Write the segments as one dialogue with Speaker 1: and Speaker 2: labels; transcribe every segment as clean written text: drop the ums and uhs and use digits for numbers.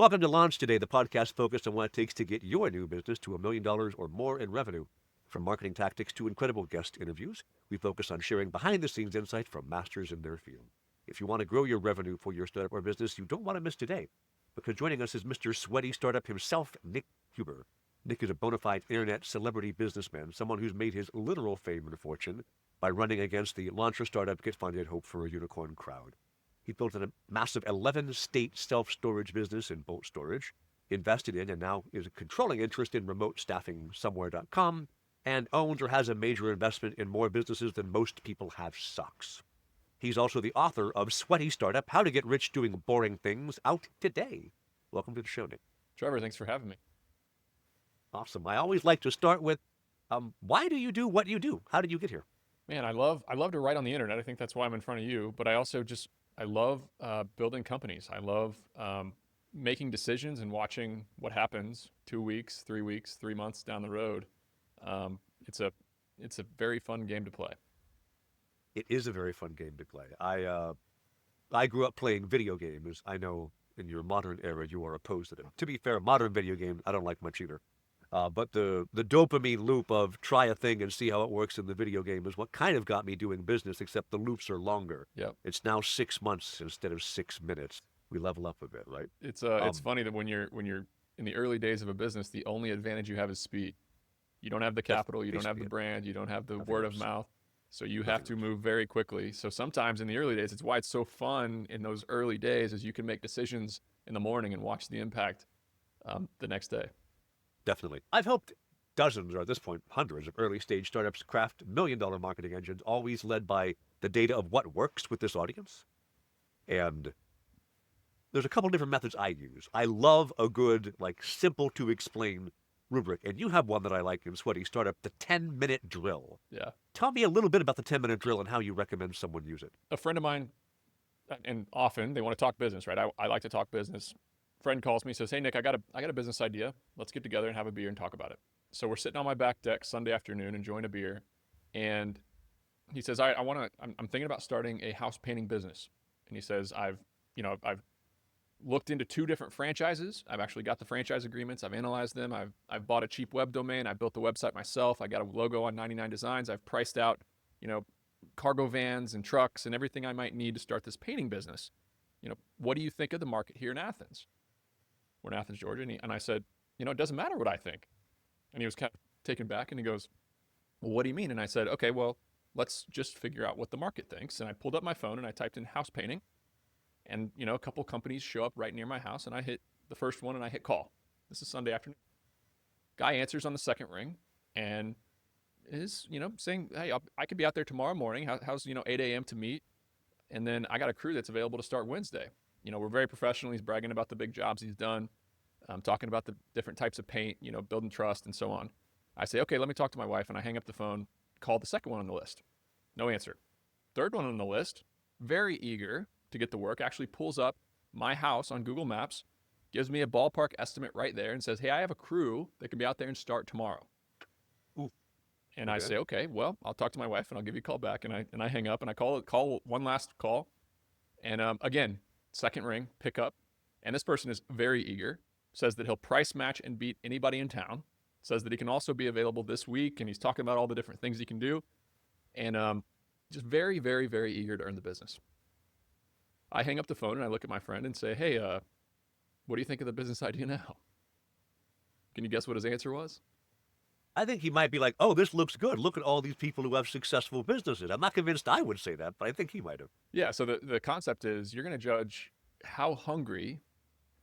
Speaker 1: Welcome to Launch Today, the podcast focused on what it takes to get your new business to $1 million or more in revenue. From marketing tactics to incredible guest interviews, we focus on sharing behind-the-scenes insights from masters in their field. If you want to grow your revenue for your startup or business, you don't want to miss today, because joining us is Mr. Sweaty Startup himself, Nick Huber. Nick is a bona fide internet celebrity businessman, someone who's made his literal fame and fortune by running against the Launcher Startup Get Funded Hope for a Unicorn crowd. He built a massive 11-state self-storage business in Bolt Storage, invested in and now is a controlling interest in RemoteStaffingSomewhere.com, and owns or has a major investment in more businesses than most people have socks. He's also the author of Sweaty Startup, How to Get Rich Doing Boring Things, out today. Welcome to the show, Nick.
Speaker 2: Trevor, thanks for having me.
Speaker 1: Awesome. I always like to start with, why do you do what you do? How did you get here?
Speaker 2: Man, I love to write on the internet. I think that's why I'm in front of you. But I love building companies. I love making decisions and watching what happens 2 weeks, 3 weeks, 3 months down the road. Um, it's a it's a very fun game to play.
Speaker 1: It is a very fun game to play. I grew up playing video games. I know in your modern era you are opposed to them. To be fair, modern video games I don't like much either. But the dopamine loop of try a thing and see how it works in the video game is what kind of got me doing business, except the loops are longer.
Speaker 2: Yep.
Speaker 1: It's now 6 months instead of 6 minutes. We level up a bit, right?
Speaker 2: It's
Speaker 1: Um,
Speaker 2: funny that when you're in the early days of a business, the only advantage you have is speed. You don't have the
Speaker 1: that's
Speaker 2: capital, you don't have
Speaker 1: basically
Speaker 2: the
Speaker 1: it.
Speaker 2: brand, you don't have the
Speaker 1: Nothing
Speaker 2: word of
Speaker 1: else.
Speaker 2: mouth. So you have
Speaker 1: Nothing
Speaker 2: to
Speaker 1: else.
Speaker 2: move very quickly. So sometimes in the early days, it's why it's so fun in those early days is you can make decisions in the morning and watch the impact the next day.
Speaker 1: Definitely. I've helped dozens, or at this point, hundreds of early stage startups craft $1 million marketing engines, always led by the data of what works with this audience. And there's a couple different methods I use. I love a good, like, simple to explain rubric. And you have one that I like in Sweaty Startup, the 10-minute drill.
Speaker 2: Yeah.
Speaker 1: Tell me a little bit about the 10-minute drill and how you recommend someone use it.
Speaker 2: A friend of mine, and often they want to talk business, right? I like to talk business. Friend calls me, says, "Hey Nick, I got a business idea. Let's get together and have a beer and talk about it." So we're sitting on my back deck Sunday afternoon enjoying a beer, and he says, "I want to. I'm thinking about starting a house painting business." And he says, I've looked into two different franchises. I've actually got the franchise agreements. I've analyzed them. I've bought a cheap web domain. I built the website myself. I got a logo on 99 Designs. I've priced out, you know, cargo vans and trucks and everything I might need to start this painting business. What do you think of the market here in Athens? We're in Athens, Georgia. And I said, it doesn't matter what I think. And he was kind of taken back and he goes, "Well, what do you mean?" And I said, "Okay, well, let's just figure out what the market thinks." And I pulled up my phone and I typed in house painting. And, a couple companies show up right near my house. And I hit the first one and I hit call. This is Sunday afternoon. Guy answers on the second ring and is, saying, "Hey, I could be out there tomorrow morning. How's, 8 a.m. to meet?" And then I got a crew that's available to start Wednesday. We're very professional. He's bragging about the big jobs he's done, talking about the different types of paint, building trust and so on. I say, "Okay, let me talk to my wife." And I hang up the phone, call the second one on the list. No answer. Third one on the list, very eager to get the work, actually pulls up my house on Google Maps, gives me a ballpark estimate right there, and says, "Hey, I have a crew that can be out there and start tomorrow."
Speaker 1: Ooh,
Speaker 2: And I
Speaker 1: okay.
Speaker 2: say, "Okay, well, I'll talk to my wife and I'll give you a call back." And I hang up and I call one last call. And again, second ring, pick up. And this person is very eager, says that he'll price match and beat anybody in town, says that he can also be available this week. And he's talking about all the different things he can do. And just very, very, very eager to earn the business. I hang up the phone and I look at my friend and say, "Hey, what do you think of the business idea now?" Can you guess what his answer was?
Speaker 1: I think he might be like, oh, this looks good. Look at all these people who have successful businesses. I'm not convinced I would say that, but I think he might have.
Speaker 2: Yeah, so the concept is you're going to judge how hungry,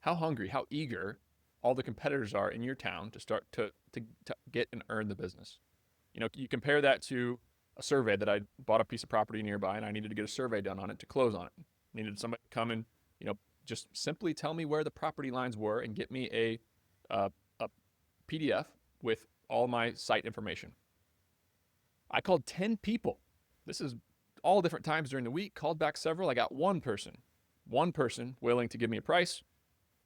Speaker 2: how eager all the competitors are in your town to start to get and earn the business. You compare that to a survey that I bought a piece of property nearby and I needed to get a survey done on it to close on it. Needed somebody to come and, just simply tell me where the property lines were and get me a PDF with all my site information. I called 10 people. This is all different times during the week, called back several. I got one person willing to give me a price,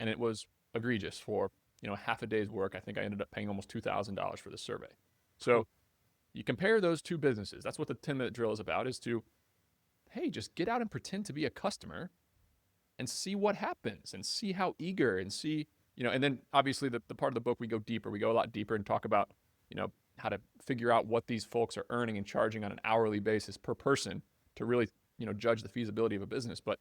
Speaker 2: and it was egregious for, half a day's work. I think I ended up paying almost $2,000 for this survey. So you compare those two businesses. That's what the 10-minute drill is about, is to, hey, just get out and pretend to be a customer and see what happens and see how eager and see, and then obviously the part of the book we go deeper, we go a lot deeper and talk about, how to figure out what these folks are earning and charging on an hourly basis per person to really, judge the feasibility of a business. But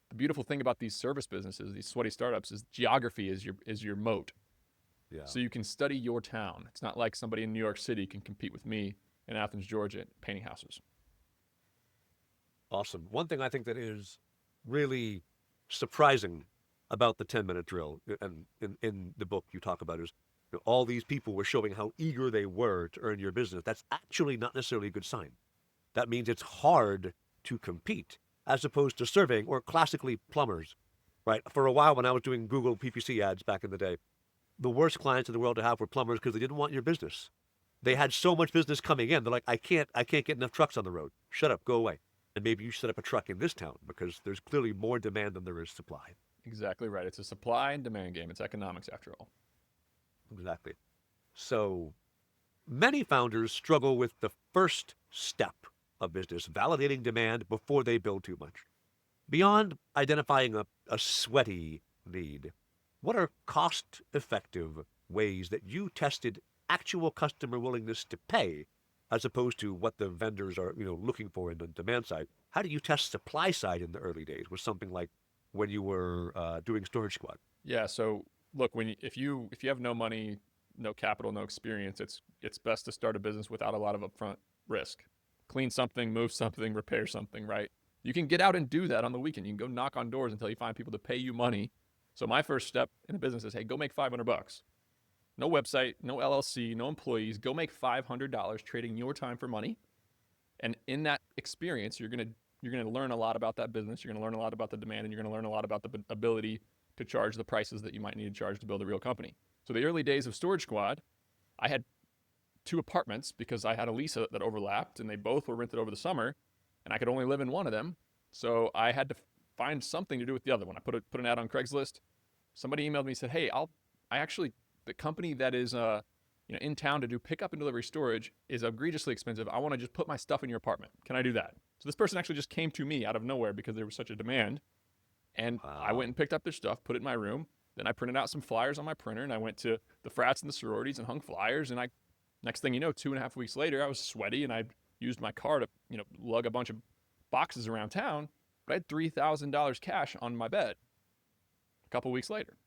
Speaker 2: the beautiful thing about these service businesses, these sweaty startups, is geography is your moat.
Speaker 1: Yeah.
Speaker 2: So you can study your town. It's not like somebody in New York City can compete with me in Athens, Georgia, painting houses.
Speaker 1: Awesome. One thing I think that is really surprising about the 10-minute drill, and in the book you talk about, is all these people were showing how eager they were to earn your business. That's actually not necessarily a good sign. That means it's hard to compete, as opposed to surveying or classically plumbers, right? For a while when I was doing Google PPC ads back in the day, the worst clients in the world to have were plumbers because they didn't want your business. They had so much business coming in. They're like, I can't get enough trucks on the road. Shut up, go away. And maybe you should set up a truck in this town because there's clearly more demand than there is supply.
Speaker 2: Exactly right. It's a supply and demand game. It's economics after all.
Speaker 1: Exactly. So many founders struggle with the first step of business, validating demand before they build too much. Beyond identifying a sweaty need, what are cost-effective ways that you tested actual customer willingness to pay as opposed to what the vendors are, looking for in the demand side? How do you test supply side in the early days with something like when you were doing Storage Squad?
Speaker 2: Yeah. So look, if you have no money, no capital, no experience, it's best to start a business without a lot of upfront risk. Clean something, move something, repair something, right? You can get out and do that on the weekend. You can go knock on doors until you find people to pay you money. So my first step in a business is, hey, go make $500. No website, no LLC, no employees. Go make $500 trading your time for money. And in that experience, you're gonna learn a lot about that business. You're gonna learn a lot about the demand, and you're gonna learn a lot about the ability to charge the prices that you might need to charge to build a real company. So the early days of Storage Squad, I had 2 apartments because I had a lease that overlapped, and they both were rented over the summer, and I could only live in one of them. So I had to find something to do with the other one. I put an ad on Craigslist. Somebody emailed me and said, "Hey, the company that is in town to do pickup and delivery storage is egregiously expensive. I want to just put my stuff in your apartment. Can I do that?" So this person actually just came to me out of nowhere because there was such a demand. And I went and picked up their stuff, put it in my room. Then I printed out some flyers on my printer, and I went to the frats and the sororities and hung flyers. And next thing you know, 2.5 weeks later, I was sweaty, and I used my car to lug a bunch of boxes around town. But I had $3,000 cash on my bed a couple weeks later.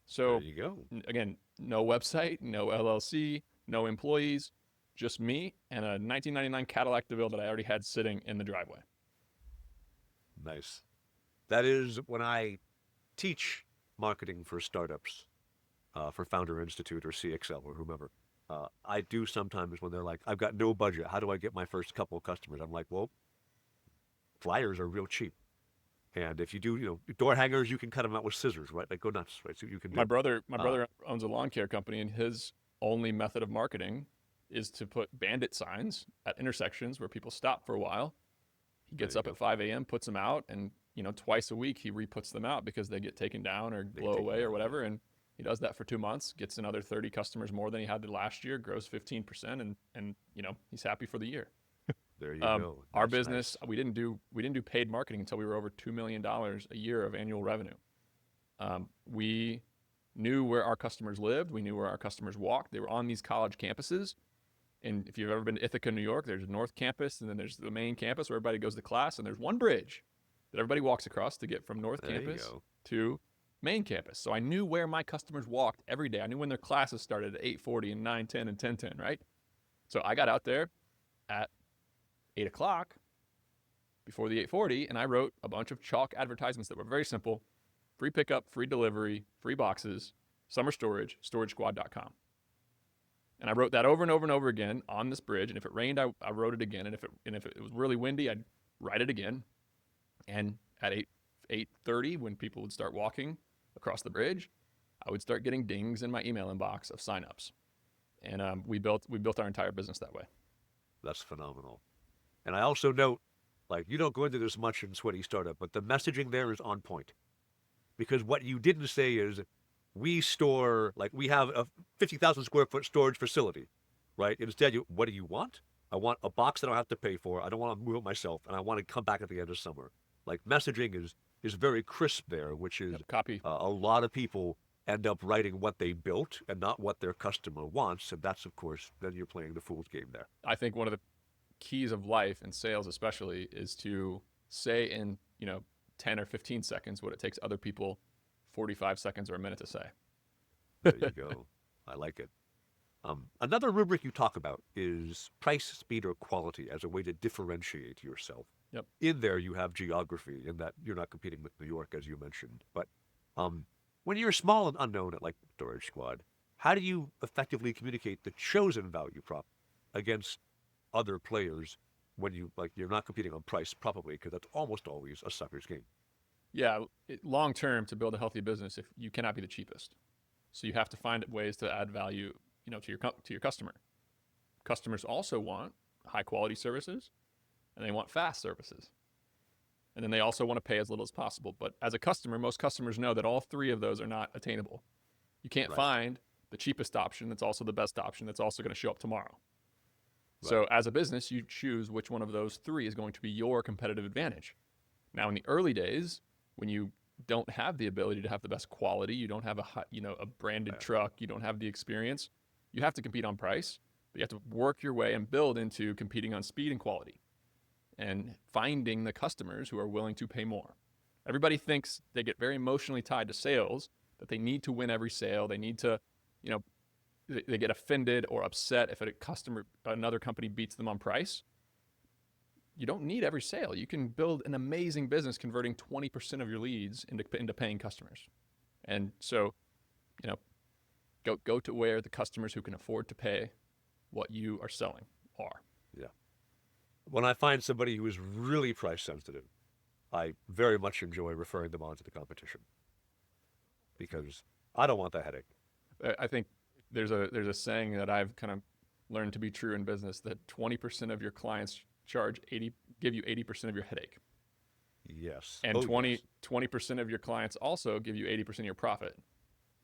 Speaker 2: So
Speaker 1: there you go.
Speaker 2: Again, no website, no LLC, no employees, just me and a 1999 Cadillac DeVille that I already had sitting in the driveway.
Speaker 1: Nice. That is when I teach marketing for startups, for Founder Institute or CXL or whomever. I do sometimes when they're like, I've got no budget. How do I get my first couple of customers? I'm like, well, flyers are real cheap. And if you do, door hangers, you can cut them out with scissors, right? Like, go nuts, right? So you can do.
Speaker 2: My brother owns a lawn care company, and his only method of marketing is to put bandit signs at intersections where people stop for a while. He gets up at 5 a.m., puts them out, and twice a week he re-puts them out because they get taken down or blow away or whatever. And he does that for 2 months, gets another 30 customers more than he had last year, grows 15%, and he's happy for the year.
Speaker 1: There you go.
Speaker 2: Our business, nice. we didn't do paid marketing until we were over $2 million a year of annual revenue. We knew where our customers lived. We knew where our customers walked. They were on these college campuses. And if you've ever been to Ithaca, New York, there's North Campus, and then there's the main campus where everybody goes to class, and there's one bridge that everybody walks across to get from North Campus to main campus. So I knew where my customers walked every day. I knew when their classes started at 8:40 and 9:10 and 10:10, right? So I got out there at 8 o'clock before the 8:40, and I wrote a bunch of chalk advertisements that were very simple: free pickup, free delivery, free boxes, summer storage, storagesquad.com. And I wrote that over and over and over again on this bridge. And if it rained, I wrote it again. And if it was really windy, I'd write it again. And at 8:30, when people would start walking across the bridge, I would start getting dings in my email inbox of signups. And we built our entire business that way.
Speaker 1: That's phenomenal. And I also note, like, you don't go into this much in Sweaty Startup, but the messaging there is on point. Because what you didn't say is, we have a 50,000 square foot storage facility, right? Instead, what do you want? I want a box that I don't have to pay for. I don't want to move it myself, and I want to come back at the end of summer. Like, messaging is is very crisp there, which is
Speaker 2: Yep, copy.
Speaker 1: a lot of people end up writing what they built and not what their customer wants, and that's of course then you're playing the fool's game there.
Speaker 2: I think one of the keys of life and sales especially is to say in 10 or 15 seconds what it takes other people 45 seconds or a minute to say.
Speaker 1: There you go. I like it. Another rubric you talk about is price, speed, or quality as a way to differentiate yourself.
Speaker 2: Yep.
Speaker 1: In there, you have geography, in that you're not competing with New York, as you mentioned. But when you're small and unknown at like Storage Squad, how do you effectively communicate the chosen value prop against other players when you're not competing on price, probably, because that's almost always a sucker's game.
Speaker 2: Yeah, long term, to build a healthy business, if you cannot be the cheapest, so you have to find ways to add value, to your customer. Customers also want high quality services, and they want fast services, and then they also want to pay as little as possible. But as a customer, most customers know that all three of those are not attainable. You can't
Speaker 1: Right.
Speaker 2: find the cheapest option that's also the best option that's also going to show up tomorrow.
Speaker 1: Right.
Speaker 2: So as a business, you choose which one of those three is going to be your competitive advantage. Now, in the early days, when you don't have the ability to have the best quality, you don't have a branded
Speaker 1: Yeah.
Speaker 2: truck, you don't have the experience, you have to compete on price, but you have to work your way and build into competing on speed and quality and finding the customers who are willing to pay more. Everybody thinks they get very emotionally tied to sales, that they need to win every sale. They need to, they get offended or upset if another company beats them on price. You don't need every sale. You can build an amazing business converting 20% of your leads into paying customers. And so, go to where the customers who can afford to pay what you are selling are.
Speaker 1: Yeah. When I find somebody who is really price sensitive, I very much enjoy referring them on to the competition because I don't want that headache.
Speaker 2: I think there's a saying that I've kind of learned to be true in business, that 20% of your clients give you 80% of your headache.
Speaker 1: Yes.
Speaker 2: And
Speaker 1: Oh,
Speaker 2: 20% of your clients also give you 80% of your profit.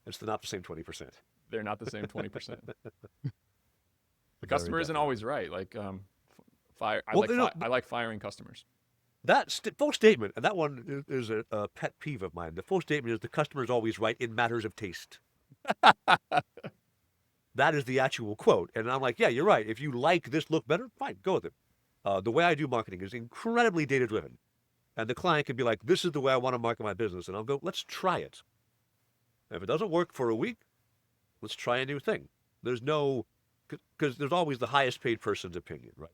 Speaker 1: It's not the same 20%.
Speaker 2: They're not the same 20%. The
Speaker 1: Very
Speaker 2: customer isn't
Speaker 1: definitely.
Speaker 2: always right. Like fire.
Speaker 1: Well,
Speaker 2: I like firing customers.
Speaker 1: that full statement, and that one is a pet peeve of mine. The full statement is the customer is always right in matters of taste. That is the actual quote. And I'm like, yeah, you're right. If you like this look better, fine, go with it. The way I do marketing is incredibly data driven. And the client can be like, this is the way I want to market my business. And I'll go, let's try it. And if it doesn't work for a week, let's try a new thing. There's no, because there's always the highest paid person's opinion, right?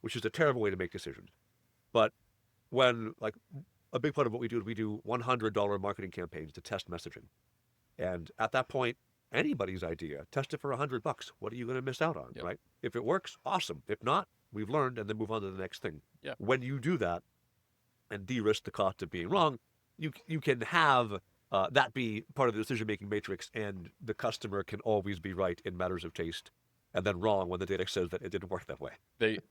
Speaker 1: Which is a terrible way to make decisions. But when, like, a big part of what we do is we do $100 marketing campaigns to test messaging. And at that point, anybody's idea, test it for $100. What are you going to miss out on,
Speaker 2: Yep.
Speaker 1: right? If it works, awesome. If not, we've learned and then move on to the next thing.
Speaker 2: Yeah.
Speaker 1: When you do that and de-risk the cost of being wrong, you can have that be part of the decision-making matrix, and the customer can always be right in matters of taste, and then wrong when the data says that it didn't work that way.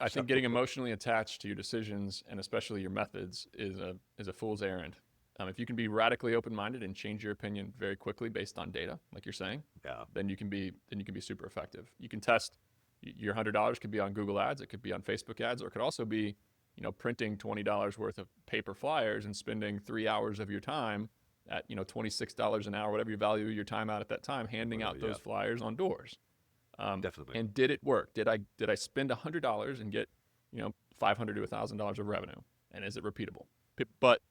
Speaker 2: I think getting emotionally attached to your decisions and especially your methods is a fool's errand. If you can be radically open-minded and change your opinion very quickly based on data, like you're saying,
Speaker 1: Yeah.
Speaker 2: then you can be super effective. You can test your $100 could be on Google Ads, it could be on Facebook ads, or it could also be, printing $20 worth of paper flyers and spending 3 hours of your time at $26 an hour, whatever you value your time at that time, handing out those flyers on doors.
Speaker 1: Definitely.
Speaker 2: And did it work? Did I spend $100 and get $500 to $1,000 of revenue? And is it repeatable? But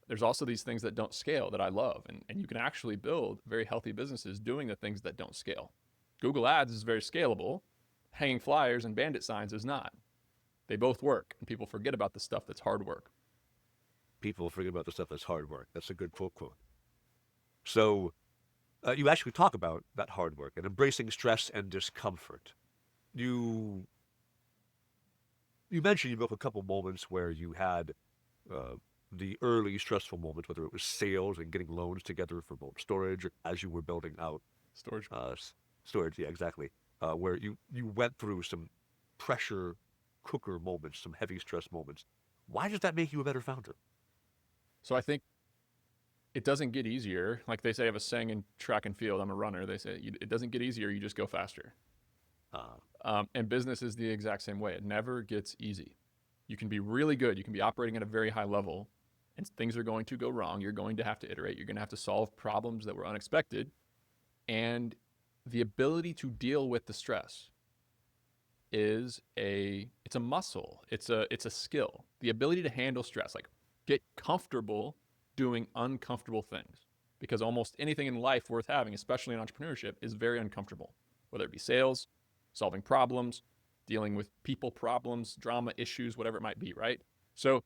Speaker 2: there's also these things that don't scale that I love, and you can actually build very healthy businesses doing the things that don't scale. Google Ads is very scalable. Hanging flyers and bandit signs is not. They both work, and people forget about the stuff that's hard work.
Speaker 1: People forget about the stuff that's hard work. That's a good full quote. So you actually talk about that hard work and embracing stress and discomfort. You mentioned you broke a couple moments where you had the early stressful moments, whether it was sales and getting loans together for bulk storage, or as you were building out
Speaker 2: Storage.
Speaker 1: storage. Yeah, exactly. Where you went through some pressure cooker moments, some heavy stress moments. Why does that make you a better founder?
Speaker 2: So I think it doesn't get easier. Like they say, I have a saying in track and field. I'm a runner. They say it doesn't get easier. You just go faster. And business is the exact same way. It never gets easy. You can be really good. You can be operating at a very high level and things are going to go wrong. You're going to have to iterate. You're going to have to solve problems that were unexpected. And the ability to deal with the stress it's a muscle. It's a skill. The ability to handle stress, like get comfortable doing uncomfortable things. Because almost anything in life worth having, especially in entrepreneurship, is very uncomfortable. Whether it be sales, solving problems, dealing with people problems, drama issues, whatever it might be, right? So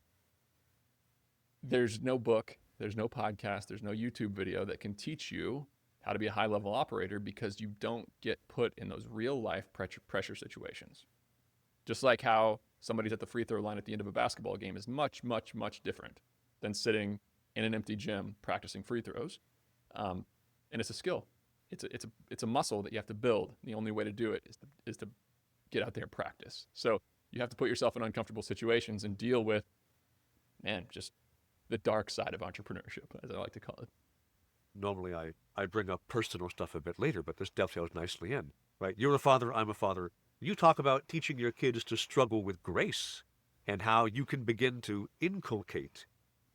Speaker 2: there's no book, there's no podcast, there's no YouTube video that can teach you how to be a high level operator because you don't get put in those real life pressure situations. Just like how somebody's at the free throw line at the end of a basketball game is much, much, much different than sitting in an empty gym practicing free throws. And it's a skill. It's a muscle that you have to build. The only way to do it is to get out there and practice. So you have to put yourself in uncomfortable situations and deal with, man, just the dark side of entrepreneurship, as I like to call it.
Speaker 1: Normally I bring up personal stuff a bit later, but this dovetails nicely in, right? You're a father, I'm a father. You talk about teaching your kids to struggle with grace and how you can begin to inculcate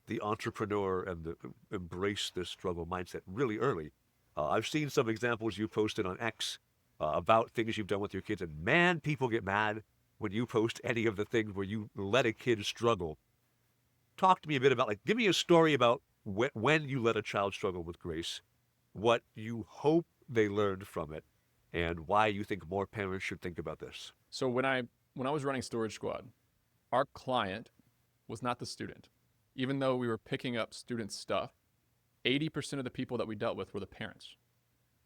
Speaker 1: the entrepreneur and the embrace this struggle mindset really early. I've seen some examples you posted on X about things you've done with your kids, and man, people get mad when you post any of the things where you let a kid struggle. Talk to me a bit about, like, give me a story about when you let a child struggle with grace, what you hope they learned from it, and why you think more parents should think about this.
Speaker 2: So when I was running Storage Squad, our client was not the student. Even though we were picking up student stuff, 80% of the people that we dealt with were the parents.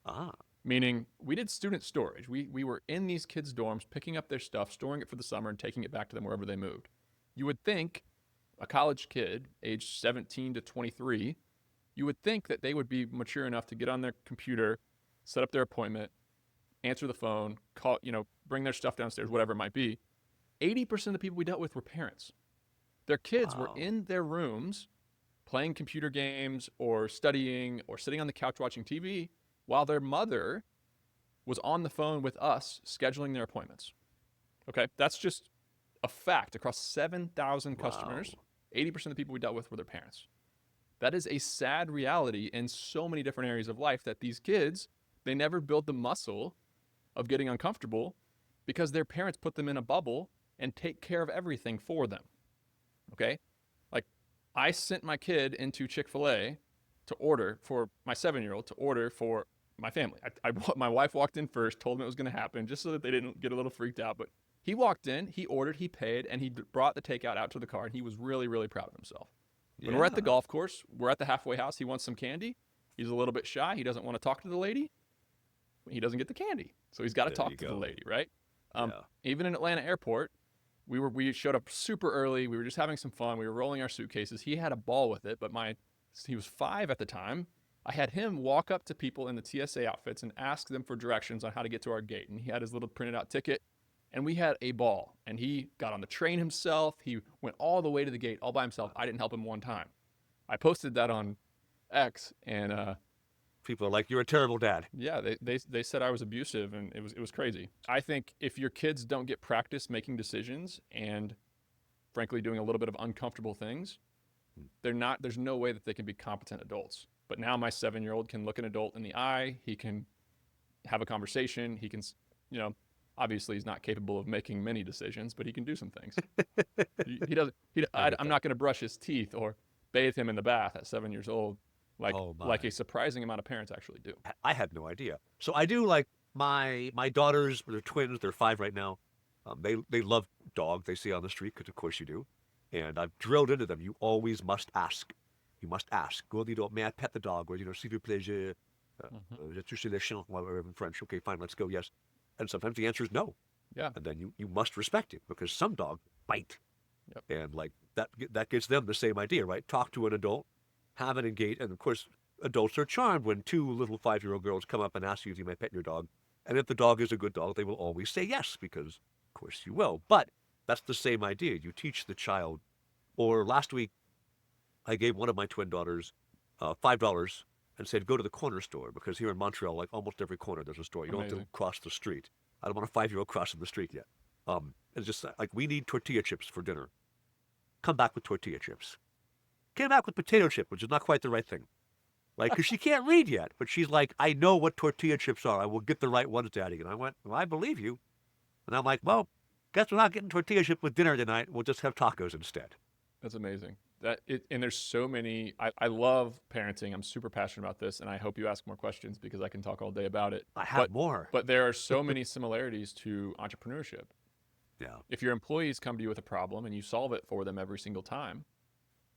Speaker 1: Ah,
Speaker 2: Meaning we did student storage. We were in these kids' dorms, picking up their stuff, storing it for the summer, and taking it back to them wherever they moved. You would think a college kid, aged 17 to 23, you would think that they would be mature enough to get on their computer, set up their appointment, answer the phone, call, bring their stuff downstairs, whatever it might be. 80% of the people we dealt with were parents. Their kids were
Speaker 1: wow.
Speaker 2: in their rooms playing computer games or studying or sitting on the couch watching TV while their mother was on the phone with us scheduling their appointments. Okay, that's just a fact. Across 7,000 customers,
Speaker 1: Wow.
Speaker 2: 80% of the people we dealt with were their parents. That is a sad reality in so many different areas of life that these kids, they never build the muscle of getting uncomfortable because their parents put them in a bubble and take care of everything for them. Okay? Like, I sent my kid into Chick-fil-A to order for my 7-year-old to order for my family. My wife walked in first, told them it was going to happen just so that they didn't get a little freaked out. But he walked in, he ordered, he paid, and he brought the takeout out to the car, and he was really, really proud of himself. When we're at the
Speaker 1: Yeah.
Speaker 2: golf course, we're at the halfway house, he wants some candy. He's a little bit shy. He doesn't want to talk to the lady. He doesn't get the candy. So he's got to
Speaker 1: There
Speaker 2: talk
Speaker 1: you
Speaker 2: to the
Speaker 1: go.
Speaker 2: lady, right?
Speaker 1: Yeah.
Speaker 2: Even in Atlanta airport, we showed up super early. We were just having some fun. We were rolling our suitcases. He had a ball with it, but he was 5 at the time. I had him walk up to people in the TSA outfits and ask them for directions on how to get to our gate. And he had his little printed out ticket, and we had a ball. And he got on the train himself. He went all the way to the gate all by himself. I didn't help him one time. I posted that on X, and
Speaker 1: People are like, you're a terrible dad.
Speaker 2: yeah, they said I was abusive, and it was crazy. I think if your kids don't get practice making decisions and frankly doing a little bit of uncomfortable things, there's no way that they can be competent adults. But now my 7-year-old can look an adult in the eye. He can have a conversation. He can, obviously he's not capable of making many decisions, but he can do some things. He doesn't.
Speaker 1: I get
Speaker 2: I'm
Speaker 1: that.
Speaker 2: not going to brush his teeth or bathe him in the bath at 7 years old, like
Speaker 1: Oh
Speaker 2: like
Speaker 1: my.
Speaker 2: a surprising amount of parents actually do.
Speaker 1: I had no idea. So I do, like, my daughters, they're twins, they're 5 right now. They love dogs they see on the street, because of course you do. And I've drilled into them, you always must ask. You must ask. Go the dog, may I pet the dog? Or, s'il vous plaît, je touche le chien, or in French. Okay, fine, let's go, yes. And sometimes the answer is no.
Speaker 2: Yeah.
Speaker 1: And then you must respect it, because some dogs bite.
Speaker 2: Yep.
Speaker 1: And, like, that gives them the same idea, right? Talk to an adult, have it engage, and of course, adults are charmed when 2 little 5-year-old girls come up and ask you if you may pet your dog. And if the dog is a good dog, they will always say yes, because of course you will. But that's the same idea. You teach the child. Or last week, I gave one of my twin daughters $5 and said, go to the corner store, because here in Montreal, like almost every corner, there's a store. You don't have
Speaker 2: Amazing.
Speaker 1: to cross the street. I don't want a 5-year-old crossing the street yet. It's just like, we need tortilla chips for dinner. Come back with tortilla chips. came back with potato chip, which is not quite the right thing. Like, because she can't read yet, but she's like, I know what tortilla chips are. I will get the right ones, Daddy. And I went, well, I believe you. And I'm like, well, guess we're not getting tortilla chip with dinner tonight. We'll just have tacos instead.
Speaker 2: That's amazing. And there's so many. I love parenting. I'm super passionate about this, and I hope you ask more questions because I can talk all day about it.
Speaker 1: I have more.
Speaker 2: But there are so many similarities to entrepreneurship.
Speaker 1: Yeah.
Speaker 2: If your employees come to you with a problem and you solve it for them every single time,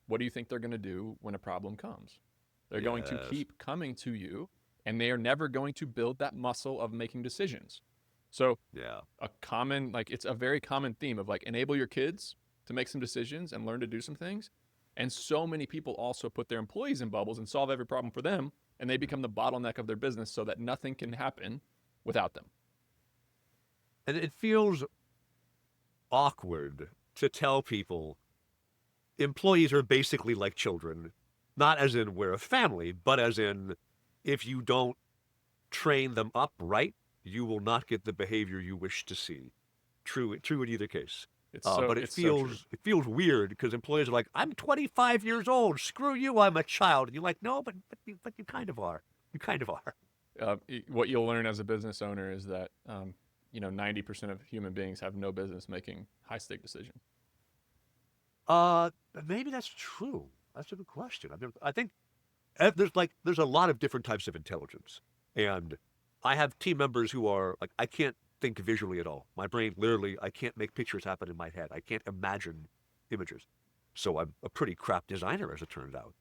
Speaker 2: what do you think they're going to do when a problem comes? They're going to
Speaker 1: Yes.
Speaker 2: keep coming to you, and they are never going to build that muscle of making decisions. So
Speaker 1: Yeah.
Speaker 2: it's a very common theme of like enable your kids to make some decisions and learn to do some things. And so many people also put their employees in bubbles and solve every problem for them, and they become the bottleneck of their business so that nothing can happen without them.
Speaker 1: And it feels awkward to tell people employees are basically like children, not as in we're a family, but as in if you don't train them up right, you will not get the behavior you wish to see. True in either case. But
Speaker 2: It's so true.
Speaker 1: it feels weird because employees are like, I'm 25 years old. Screw you, I'm a child. And you're like, no, but you kind of are. You kind of are.
Speaker 2: What you'll learn as a business owner is that 90% of human beings have no business making high stake decisions.
Speaker 1: Maybe that's true. That's a good question. I think there's a lot of different types of intelligence, and I have team members who are like, I can't think visually at all. My brain literally, I can't make pictures happen in my head. I can't imagine images. So I'm a pretty crap designer, as it turns out.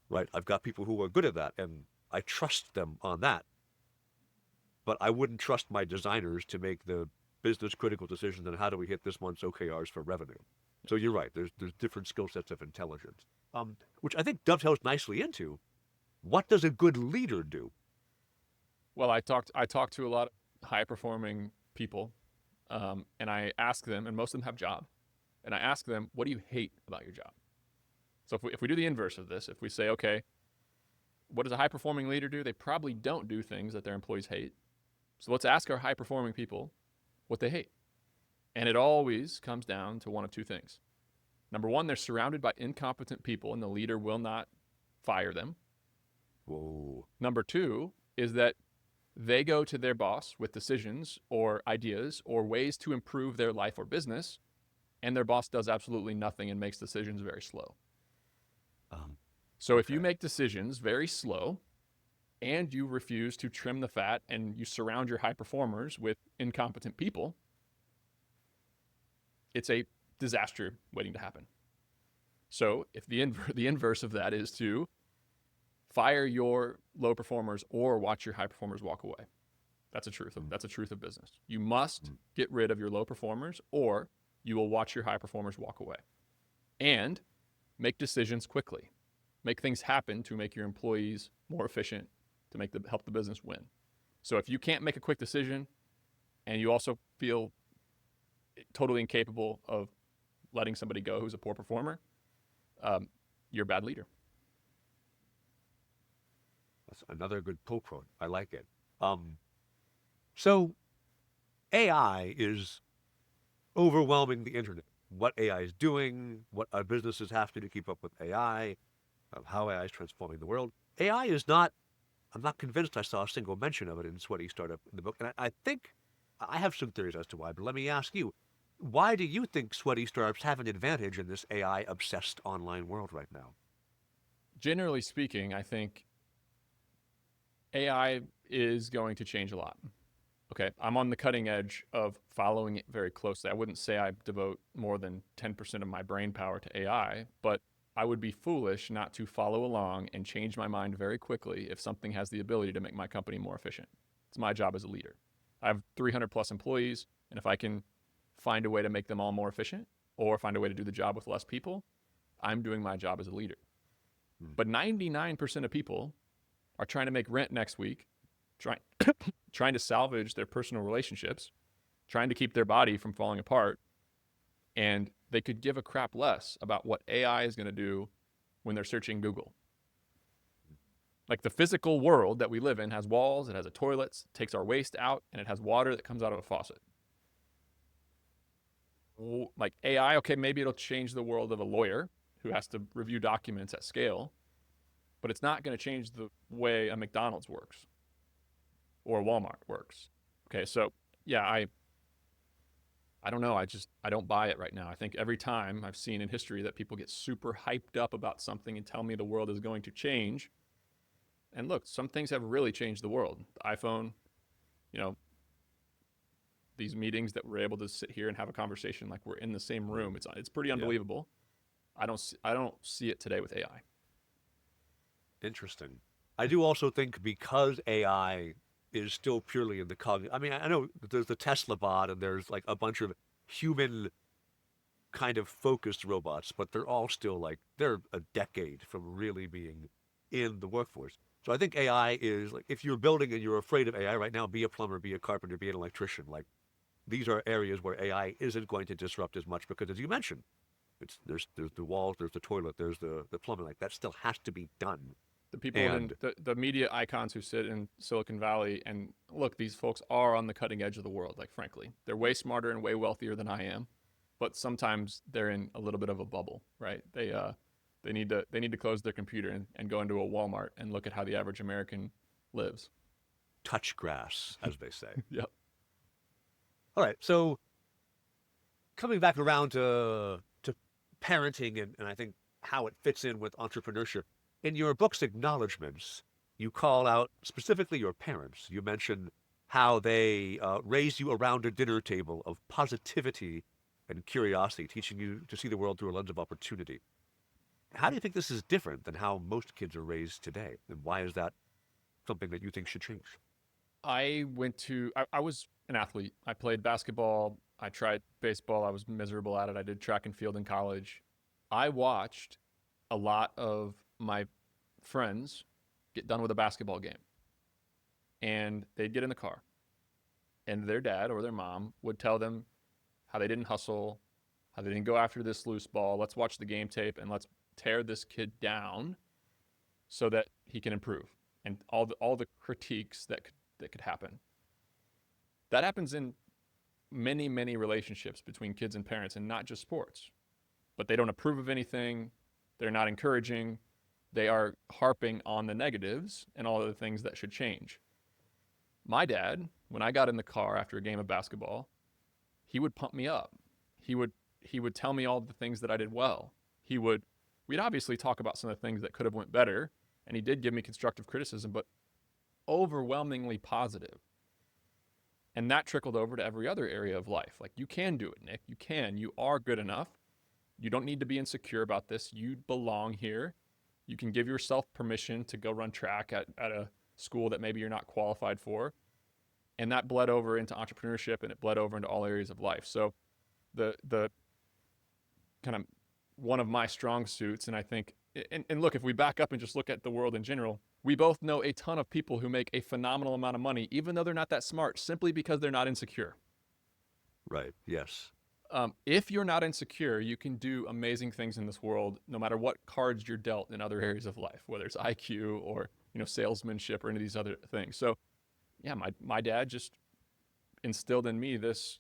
Speaker 1: Right? I've got people who are good at that, and I trust them on that. But I wouldn't trust my designers to make the business critical decisions on how do we hit this month's OKRs for revenue. So you're right. There's different skill sets of intelligence, which I think dovetails nicely into what does a good leader do?
Speaker 2: Well, I talked to a lot of high performing people, and I ask them, and most of them have jobs, and I ask them, what do you hate about your job? So if we do the inverse of this, if we say, okay, what does a high performing leader do? They probably don't do things that their employees hate. So let's ask our high performing people what they hate. And it always comes down to one of two things. Number one, they're surrounded by incompetent people and the leader will not fire them.
Speaker 1: Whoa.
Speaker 2: Number two is that they go to their boss with decisions or ideas or ways to improve their life or business, and their boss does absolutely nothing and makes decisions very slow. So if you make decisions very slow and you refuse to trim the fat and you surround your high performers with incompetent people, it's a disaster waiting to happen. So if the inverse of that is to fire your low performers or watch your high performers walk away. That's a truth of business. You must get rid of your low performers or you will watch your high performers walk away. And make decisions quickly. Make things happen to make your employees more efficient, to help the business win. So if you can't make a quick decision and you also feel totally incapable of letting somebody go who's a poor performer, you're a bad leader.
Speaker 1: That's another good pull quote. I like it. So AI is overwhelming the internet. What AI is doing, what our businesses have to keep up with AI, how AI is transforming the world. AI is not, I'm not convinced I saw a single mention of it in Sweaty Startup in the book. And I think I have some theories as to why, but let me ask you, why do you think Sweaty Startups have an advantage in this AI-obsessed online world right now?
Speaker 2: Generally speaking, I think AI is going to change a lot. Okay, I'm on the cutting edge of following it very closely. I wouldn't say I devote more than 10% of my brain power to AI, but I would be foolish not to follow along and change my mind very quickly if something has the ability to make my company more efficient. It's my job as a leader. I have 300 plus employees, and if I can find a way to make them all more efficient or find a way to do the job with less people, I'm doing my job as a leader. But 99% of people are trying to make rent next week, trying to salvage their personal relationships, trying to keep their body from falling apart, and they could give a crap less about what AI is going to do when they're searching Google. Like the physical world that we live in has walls, it has a toilet, takes our waste out, and it has water that comes out of a faucet. Like AI, okay, maybe it'll change the world of a lawyer who has to review documents at scale, but it's not going to change the way a McDonald's works or Walmart works. Okay, so yeah, I don't know. I don't buy it right now. I think every time I've seen in history that people get super hyped up about something and tell me the world is going to change. And look, some things have really changed the world. The iPhone, you know, these meetings that we're able to sit here and have a conversation like we're in the same room. It's pretty
Speaker 1: Yeah.
Speaker 2: unbelievable. I don't see it today with AI.
Speaker 1: Interesting. I do also think because AI is still purely in the cognitive. I mean, I know that there's the Tesla bot and there's like a bunch of human kind of focused robots, but they're all still like they're a decade from really being in the workforce. So I think AI is like if you're building and you're afraid of AI right now, be a plumber, be a carpenter, be an electrician. Like these are areas where AI isn't going to disrupt as much because, as you mentioned, there's the walls, there's the toilet, there's the plumbing. Like that still has to be done.
Speaker 2: The people in
Speaker 1: And
Speaker 2: the media icons who sit in Silicon Valley, and look, these folks are on the cutting edge of the world. Like frankly, they're way smarter and way wealthier than I am, but sometimes they're in a little bit of a bubble, right? They need to close their computer and go into a Walmart and look at how the average American lives.
Speaker 1: touch grass, as they say.
Speaker 2: Yep.
Speaker 1: All right, so coming back around to parenting and I think how it fits in with entrepreneurship. In your book's acknowledgments, you call out specifically your parents. You mention how they raised you around a dinner table of positivity and curiosity, teaching you to see the world through a lens of opportunity. How do you think this is different than how most kids are raised today? And why is that something that you think should change?
Speaker 2: I was an athlete. I played basketball. I tried baseball. I was miserable at it. I did track and field in college. I watched a lot of my friends get done with a basketball game, and they'd get in the car, and their dad or their mom would tell them how they didn't hustle, how they didn't go after this loose ball. Let's watch the game tape and let's tear this kid down so that he can improve, and all the critiques that could happen. That happens in many relationships between kids and parents, and not just sports. But they don't approve of anything. They're not encouraging. They are harping on the negatives and all of the things that should change. My dad, when I got in the car after a game of basketball, he would pump me up. He would tell me all the things that I did well. We'd obviously talk about some of the things that could have went better, and he did give me constructive criticism, but overwhelmingly positive. And that trickled over to every other area of life. Like, you can do it, Nick. You can. You are good enough. You don't need to be insecure about this. You belong here. You can give yourself permission to go run track at a school that maybe you're not qualified for. And that bled over into entrepreneurship, and it bled over into all areas of life. So the kind of one of my strong suits, and I think, and look, if we back up and just look at the world in general, we both know a ton of people who make a phenomenal amount of money, even though they're not that smart, simply because they're not insecure.
Speaker 1: Right. Yes.
Speaker 2: If you're not insecure, you can do amazing things in this world, no matter what cards you're dealt in other areas of life, whether it's IQ or salesmanship or any of these other things. So, yeah, my dad just instilled in me this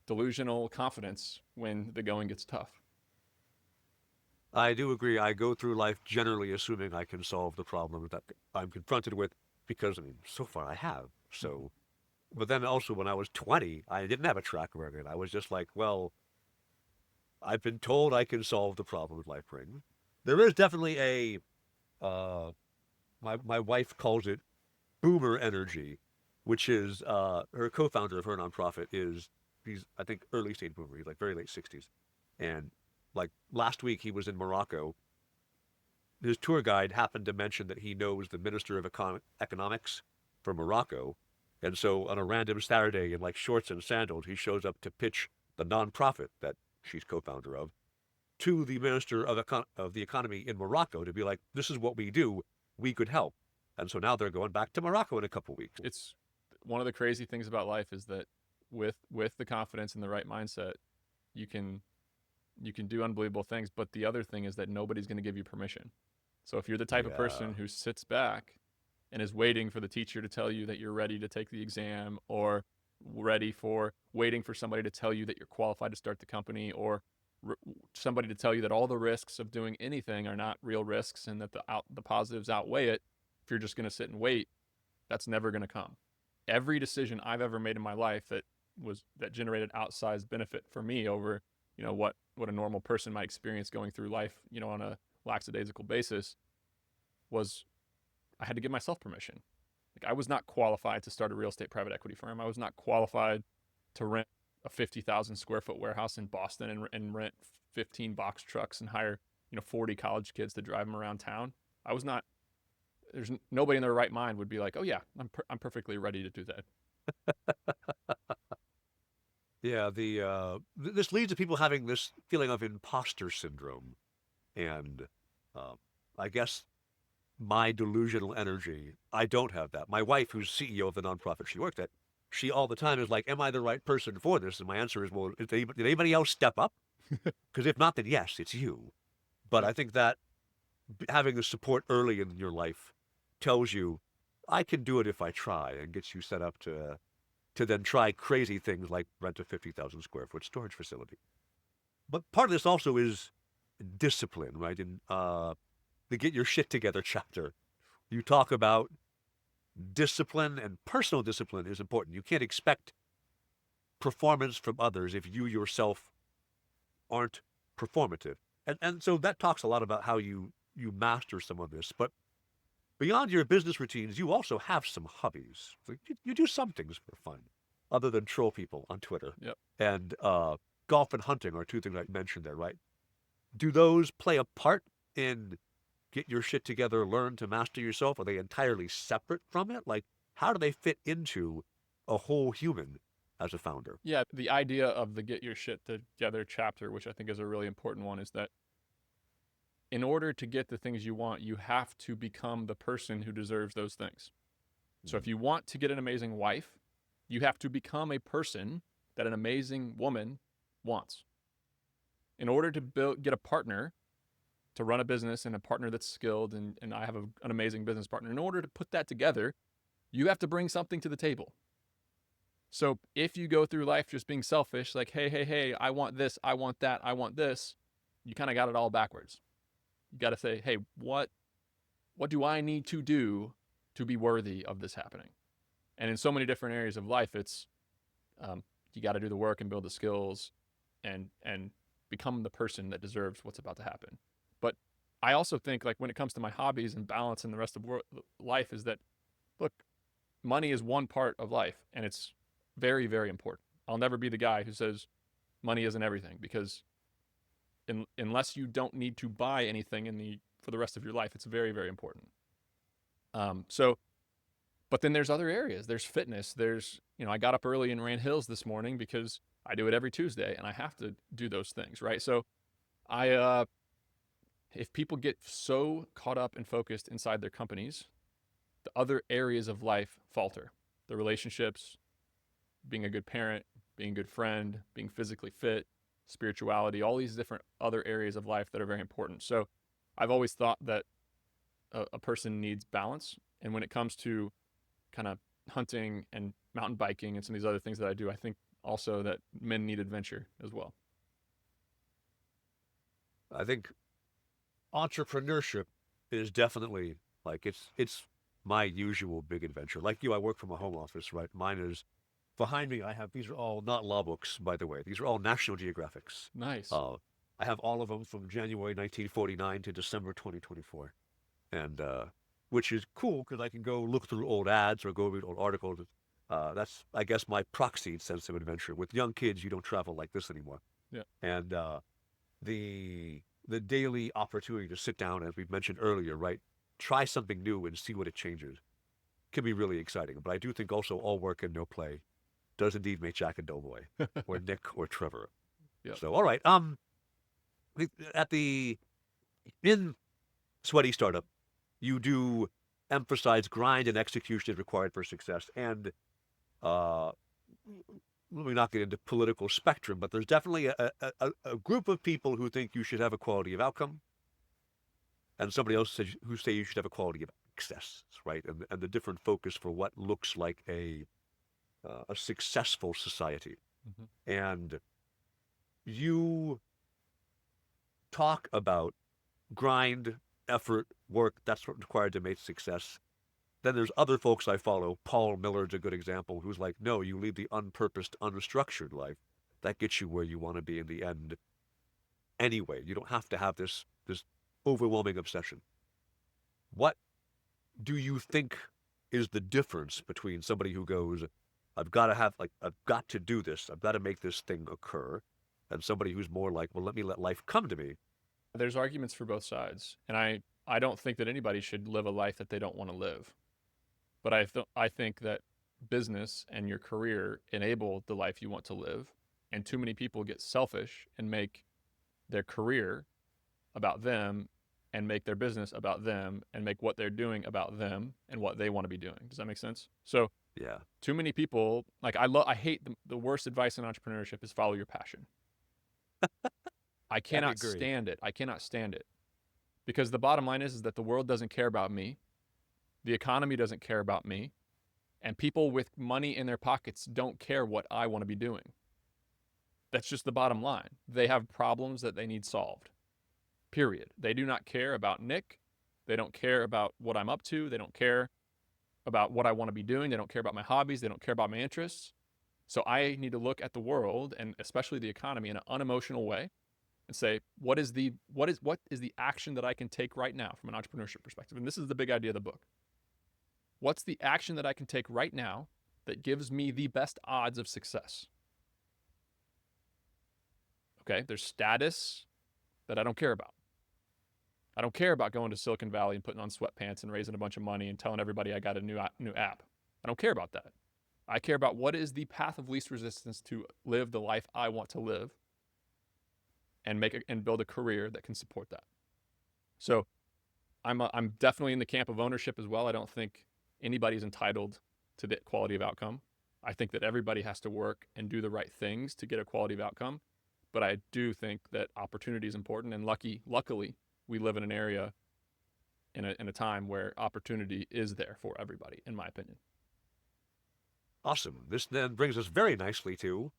Speaker 2: delusional confidence when the going gets tough.
Speaker 1: I do agree. I go through life generally assuming I can solve the problem that I'm confronted with because, I mean, so far I have. So, but then also when I was 20, I didn't have a track record. I was just like, well, I've been told I can solve the problems life brings. There is definitely my wife calls it boomer energy, which is her co-founder of her nonprofit he's I think early stage boomer. He's like very late 60s, and like last week he was in Morocco. His tour guide happened to mention that he knows the Minister of Economics for Morocco, and so on a random Saturday in like shorts and sandals, he shows up to pitch the nonprofit that she's co-founder of to the Minister of the Economy in Morocco to be like, this is what we do. We could help. And so now they're going back to Morocco in a couple weeks.
Speaker 2: It's one of the crazy things about life is that with the confidence and the right mindset, you can do unbelievable things. But the other thing is that nobody's going to give you permission. So if you're the type of person who sits back and is waiting for the teacher to tell you that you're ready to take the exam, or waiting for somebody to tell you that you're qualified to start the company, or somebody to tell you that all the risks of doing anything are not real risks and that the positives outweigh it, if you're just going to sit and wait, that's never going to come. Every decision I've ever made in my life that generated outsized benefit for me over, what a normal person might experience going through life, on a lackadaisical basis, was I had to give myself permission. Like, I was not qualified to start a real estate private equity firm. I was not qualified to rent a 50,000 square foot warehouse in Boston and rent 15 box trucks and hire 40 college kids to drive them around town. I was not. There's nobody in their right mind would be like, oh yeah, I'm perfectly ready to do that.
Speaker 1: Yeah, this leads to people having this feeling of imposter syndrome, and uh, I guess my delusional energy, I don't have that. My wife, who's CEO of the nonprofit she worked at, she all the time is like, "Am I the right person for this?" And my answer is, "Well, did anybody else step up? Because if not, then yes, it's you." But
Speaker 2: Yep.
Speaker 1: I think that having the support early in your life tells you, I can do it if I try, and gets you set up to then try crazy things like rent a 50,000 square foot storage facility. But part of this also is discipline, right? In the Get Your Shit Together chapter, you talk about discipline, and personal discipline is important. You can't expect performance from others if you yourself aren't performative. And so that talks a lot about how you master some of this. But beyond your business routines, you also have some hobbies. Like you do some things for fun, other than troll people on Twitter.
Speaker 2: Yep.
Speaker 1: And golf and hunting are two things I mentioned there, right? Do those play a part in Get Your Shit Together, learn to master yourself? Are they entirely separate from it? Like, how do they fit into a whole human as a founder?
Speaker 2: Yeah, the idea of the Get Your Shit Together chapter, which I think is a really important one, is that in order to get the things you want, you have to become the person who deserves those things. So if you want to get an amazing wife, you have to become a person that an amazing woman wants. In order to get a partner to run a business and a partner that's skilled, and I have an amazing business partner, in order to put that together, you have to bring something to the table. So if you go through life just being selfish, like, hey, I want this, I want that, I want this, you kind of got it all backwards. You got to say, hey, what do I need to do to be worthy of this happening? And in so many different areas of life, it's you got to do the work and build the skills, and become the person that deserves what's about to happen. But I also think, like, when it comes to my hobbies and balance and the rest of life, is that, look, money is one part of life, and it's very, very important. I'll never be the guy who says money isn't everything, because unless you don't need to buy anything for the rest of your life, it's very, very important. So, but then there's other areas. There's fitness. I got up early and ran hills this morning because I do it every Tuesday, and I have to do those things, right? So, if people get so caught up and focused inside their companies, the other areas of life falter. The relationships, being a good parent, being a good friend, being physically fit, spirituality, all these different other areas of life that are very important. So I've always thought that a person needs balance. And when it comes to kind of hunting and mountain biking and some of these other things that I do, I think also that men need adventure as well.
Speaker 1: I think entrepreneurship is definitely like it's my usual big adventure. Like you, I work from a home office, right? Mine is behind me. I have these are all not law books, by the way. These are all National Geographics.
Speaker 2: Nice.
Speaker 1: Uh, I have all of them from January 1949 to December 2024, and which is cool because I can go look through old ads or go read old articles. That's, I guess, my proxied sense of adventure. With young kids, you don't travel like this anymore,
Speaker 2: Yeah.
Speaker 1: and the daily opportunity to sit down, as we've mentioned earlier, right, try something new and see what it changes, can be really exciting. But I do think also all work and no play does indeed make Jack a doughboy, or Nick or Trevor.
Speaker 2: Yep.
Speaker 1: So, all right. At the in Sweaty Startup, you do emphasize grind and execution is required for success. And uh, let me not get into political spectrum, but there's definitely a group of people who think you should have a quality of outcome, and somebody else who say you should have a quality of access, right? And the different focus for what looks like a successful society.
Speaker 2: Mm-hmm.
Speaker 1: And you talk about grind, effort, work, that's what's required to make success. Then there's other folks I follow. Paul Miller's a good example, who's like, no, you lead the unpurposed, unstructured life. That gets you where you want to be in the end anyway. You don't have to have this overwhelming obsession. What do you think is the difference between somebody who goes, I've got to do this, I've got to make this thing occur, and somebody who's more like, well, let me let life come to me?
Speaker 2: There's arguments for both sides, and I don't think that anybody should live a life that they don't want to live. But I think that business and your career enable the life you want to live, and too many people get selfish and make their career about them and make their business about them and make what they're doing about them and what they want to be doing. Does that make sense? So
Speaker 1: Yeah.
Speaker 2: too many people, like I hate the worst advice in entrepreneurship is follow your passion. I
Speaker 1: I
Speaker 2: cannot
Speaker 1: agree.
Speaker 2: stand it. I cannot stand it. Because the bottom line is that the world doesn't care about me. The economy doesn't care about me. And people with money in their pockets don't care what I want to be doing. That's just the bottom line. They have problems that they need solved. Period. They do not care about Nick. They don't care about what I'm up to. They don't care about what I want to be doing. They don't care about my hobbies. They don't care about my interests. So I need to look at the world and especially the economy in an unemotional way and say, what is the action that I can take right now from an entrepreneurship perspective? And this is the big idea of the book. What's the action that I can take right now that gives me the best odds of success? Okay, there's status that I don't care about. I don't care about going to Silicon Valley and putting on sweatpants and raising a bunch of money and telling everybody I got a new app. I don't care about that. I care about what is the path of least resistance to live the life I want to live and build a career that can support that. So I'm definitely in the camp of ownership as well. I don't think anybody's entitled to the quality of outcome. I think that everybody has to work and do the right things to get a quality of outcome. But I do think that opportunity is important, and luckily, we live in an area in a time where opportunity is there for everybody, in my opinion.
Speaker 1: Awesome. This then brings us very nicely to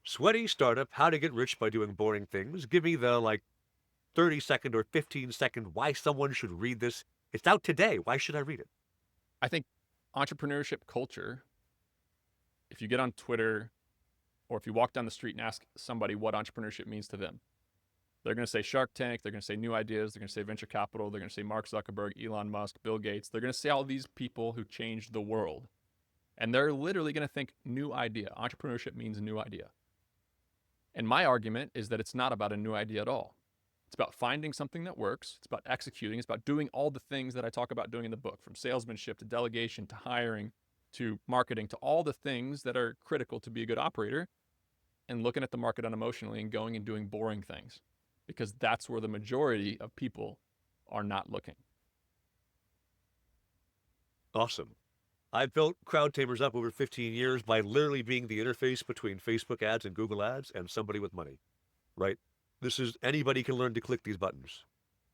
Speaker 1: Sweaty Startup, How to Get Rich by Doing Boring Things. Give me the 30-second or 15-second why someone should read this. It's out today. Why should I read it?
Speaker 2: I think entrepreneurship culture, if you get on Twitter or if you walk down the street and ask somebody what entrepreneurship means to them, they're going to say Shark Tank, they're going to say new ideas, they're going to say venture capital, they're going to say Mark Zuckerberg, Elon Musk, Bill Gates. They're going to say all these people who changed the world. And they're literally going to think new idea. Entrepreneurship means new idea. And my argument is that it's not about a new idea at all. It's about finding something that works. It's about executing. It's about doing all the things that I talk about doing in the book, from salesmanship to delegation to hiring to marketing to all the things that are critical to be a good operator, and looking at the market unemotionally and going and doing boring things, because that's where the majority of people are not looking.
Speaker 1: Awesome. I've built Crowd Tamers up over 15 years by literally being the interface between Facebook ads and Google ads and somebody with money, right? This is anybody can learn to click these buttons,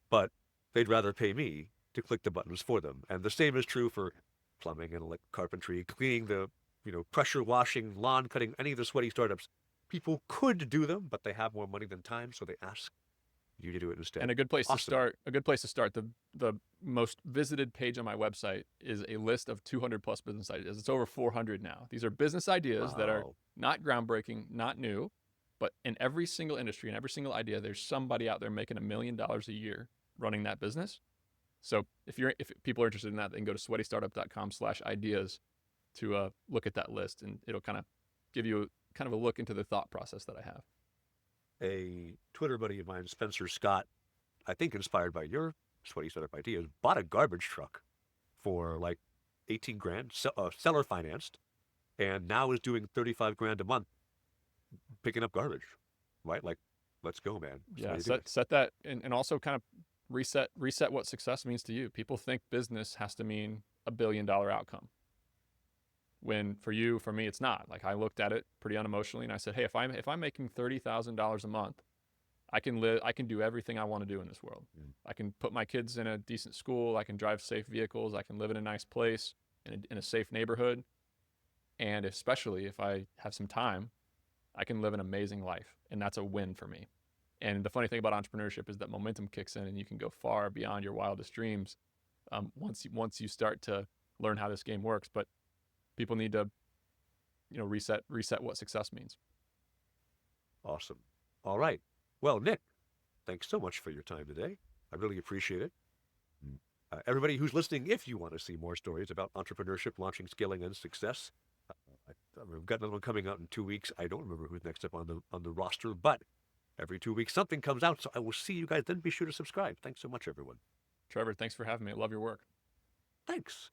Speaker 1: but they'd rather pay me to click the buttons for them. And the same is true for plumbing and carpentry, cleaning the, pressure washing, lawn cutting, any of the sweaty startups. People could do them, but they have more money than time, so they ask you to do it instead.
Speaker 2: And a good place
Speaker 1: Awesome.
Speaker 2: to start, the most visited page on my website is a list of 200 plus business ideas. It's over 400 now. These are business ideas that are
Speaker 1: Wow.
Speaker 2: not groundbreaking, not new, but in every single industry and every single idea, there's somebody out there making $1 million a year running that business. So if people are interested in that, they can go to sweatystartup.com/ideas to look at that list, and it'll kind of give you kind of a look into the thought process that I have.
Speaker 1: A Twitter buddy of mine, Spencer Scott, I think inspired by your Sweaty Startup ideas, bought a garbage truck for 18 grand, seller financed, and now is doing 35 grand a month picking up garbage, right? Let's go, man.
Speaker 2: Yeah, set that, and also kind of reset what success means to you. People think business has to mean $1 billion outcome, when for me, it's not. Like, I looked at it pretty unemotionally, and I said, hey, if I'm making $30,000 a month, I can do everything I want to do in this world. I can put my kids in a decent school. I can drive safe vehicles. I can live in a nice place in a safe neighborhood. And especially if I have some time, I can live an amazing life. And that's a win for me. And the funny thing about entrepreneurship is that momentum kicks in, and you can go far beyond your wildest dreams once you start to learn how this game works. But people need to, reset what success means.
Speaker 1: Awesome. All right. Well, Nick, thanks so much for your time today. I really appreciate it. Everybody who's listening, if you want to see more stories about entrepreneurship, launching, scaling, and success, we've got another one coming out in 2 weeks. I don't remember who's next up on the roster, but every 2 weeks something comes out. So I will see you guys then. Be sure to subscribe. Thanks so much, everyone.
Speaker 2: Trevor, thanks for having me. I love your work.
Speaker 1: Thanks.